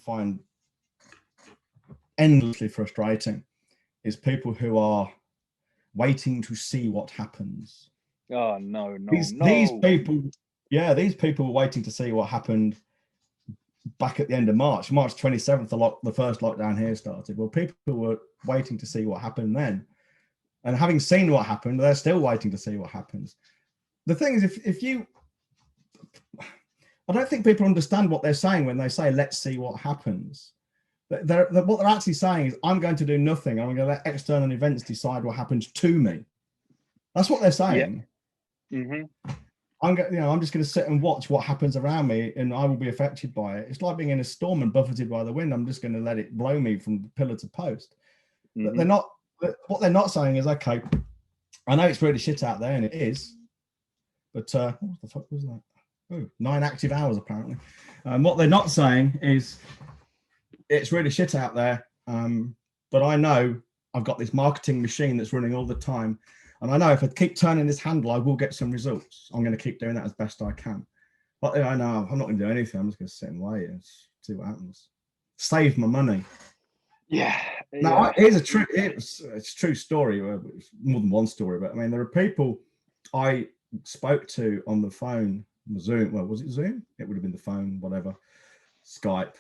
find endlessly frustrating is people who are waiting to see what happens. Oh, no. These people, yeah, these people were waiting to see what happened back at the end of March 27th, the first lockdown here started. Well, people were waiting to see what happened then. And having seen what happened, they're still waiting to see what happens. The thing is, if you, I don't think people understand what they're saying when they say, let's see what happens. What they're actually saying is, I'm going to do nothing. I'm going to let external events decide what happens to me. That's what they're saying. Yeah. Mm-hmm. I'm just going to sit and watch what happens around me, and I will be affected by it. It's like being in a storm and buffeted by the wind. I'm just going to let it blow me from pillar to post. Mm-hmm. What they're not saying is, okay, I know it's really shit out there, and it is, but what the fuck was that? Oh, 9 active hours apparently. What they're not saying is, it's really shit out there, but I know I've got this marketing machine that's running all the time. And I know if I keep turning this handle, I will get some results. I'm going to keep doing that as best I can. But I know I'm not going to do anything. I'm just going to sit and wait and see what happens. Save my money. Yeah. Now, here's it's a true story. It's more than one story, but I mean, there are people I spoke to on the phone, Zoom. Well, was it Zoom? It would have been the phone, whatever. Skype.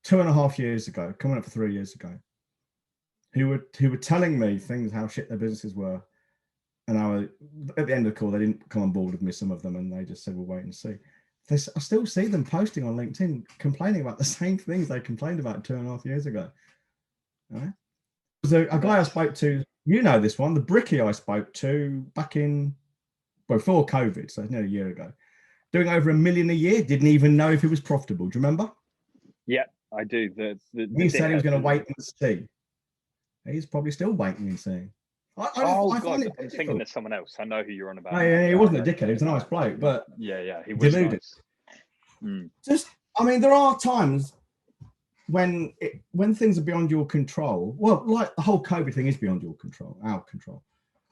2.5 years ago, coming up for 3 years ago, who were telling me things, how shit their businesses were. And at the end of the call, they didn't come on board with me, some of them, and they just said, we'll wait and see. I still see them posting on LinkedIn, complaining about the same things they complained about 2.5 years ago. Right? So a guy I spoke to, you know this one, the brickie I spoke to back in, before COVID, so nearly a year ago, doing over $1 million a year, didn't even know if it was profitable. Do you remember? Yeah, I do. He said he was going to wait and see. He's probably still waiting and seeing. I find it I'm thinking of someone else. I know who you're on about. Oh, yeah, he wasn't a dickhead. He was a nice bloke, but yeah, he was deluded. Nice. I mean, there are times when things are beyond your control. Well, like the whole COVID thing is beyond your control, our control.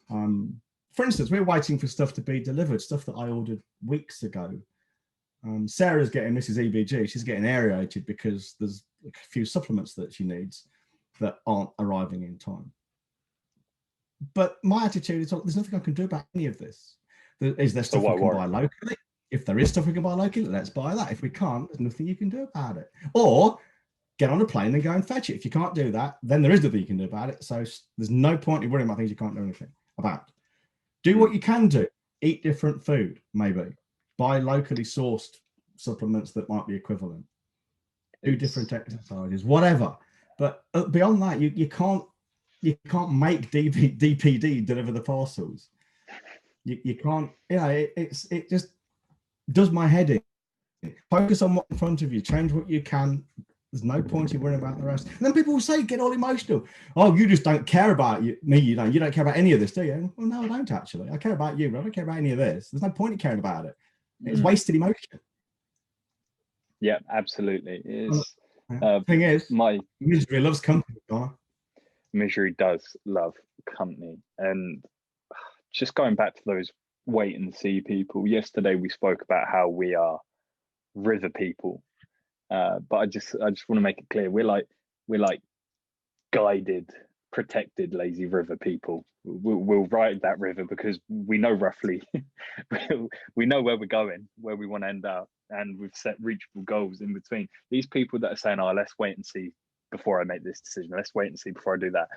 For instance, we're waiting for stuff to be delivered, stuff that I ordered weeks ago. Sarah's getting Mrs. EBG. She's getting aerated because there's a few supplements that she needs that aren't arriving in time. But my attitude is, there's nothing I can do about any of this. Is there stuff we can buy locally? If there is stuff we can buy locally, let's buy that. If we can't, there's nothing you can do about it. Or get on a plane and go and fetch it. If you can't do that, then there is nothing you can do about it. So there's no point in worrying about things you can't do anything about. Do what you can do. Eat different food, maybe. Buy locally sourced supplements that might be equivalent. Do different exercises, whatever. But beyond that, you can't make DPD deliver the parcels. You can't. It just does my head in. Focus on what's in front of you. Change what you can. There's no point in worrying about the rest. And then people will say, get all emotional. Oh, you just don't care about me. You don't care about any of this, do you? Well, no, I don't actually. I care about you, but I don't care about any of this. There's no point in caring about it. It's wasted emotion. Yeah, absolutely. Thing is, my misery loves company, Donna. Misery does love company. And just going back to those wait and see people, yesterday we spoke about how we are river people. But I just want to make it clear, we're like guided, protected, lazy river people. We'll ride that river because we know roughly, we know where we're going, where we want to end up, and we've set reachable goals in between. These people that are saying, oh, let's wait and see before I make this decision, let's wait and see before I do that.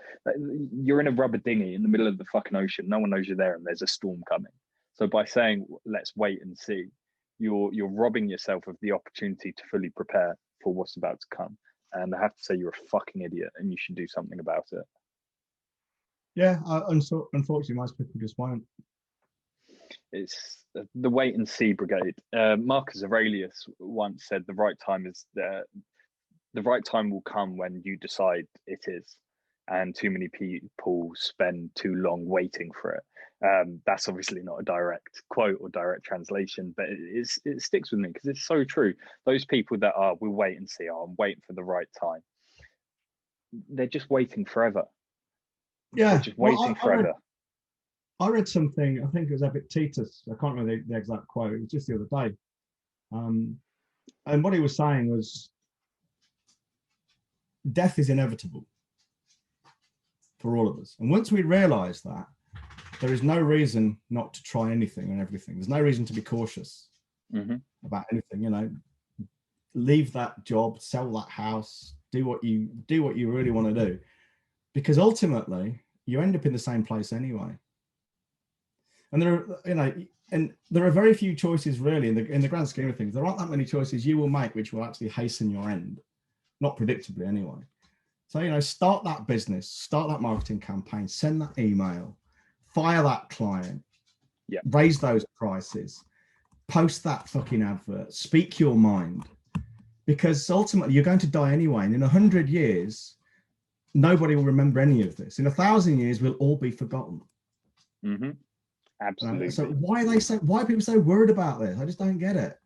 You're in a rubber dinghy in the middle of the fucking ocean. No one knows you're there and there's a storm coming. So by saying, let's wait and see, you're robbing yourself of the opportunity to fully prepare for what's about to come. And I have to say, you're a fucking idiot and you should do something about it. Yeah, unfortunately, most people just won't. It's the wait and see brigade. Marcus Aurelius once said, the right time will come when you decide it is. And too many people spend too long waiting for it. That's obviously not a direct quote or direct translation, but it sticks with me because it's so true. Those people that we'll wait and see, I'm waiting for the right time. They're just waiting forever. Yeah, they're just waiting forever. I read something, I think it was Epictetus, I can't remember the exact quote, it was just the other day. And what he was saying was, death is inevitable for all of us. And once we realize that, there is no reason not to try anything and everything. There's no reason to be cautious about anything, you know. Leave that job, sell that house, do what you really want to do, because ultimately you end up in the same place anyway. And there are, you know, and there are very few choices really in the grand scheme of things. There aren't that many choices you will make which will actually hasten your end, not predictably anyway. So, you know, start that business, start that marketing campaign, send that email, fire that client, raise those prices, post that fucking advert, speak your mind, because ultimately you're going to die anyway. And in 100 years, nobody will remember any of this. In 1,000 years, we'll all be forgotten. Absolutely. So why are people so worried about this? I just don't get it.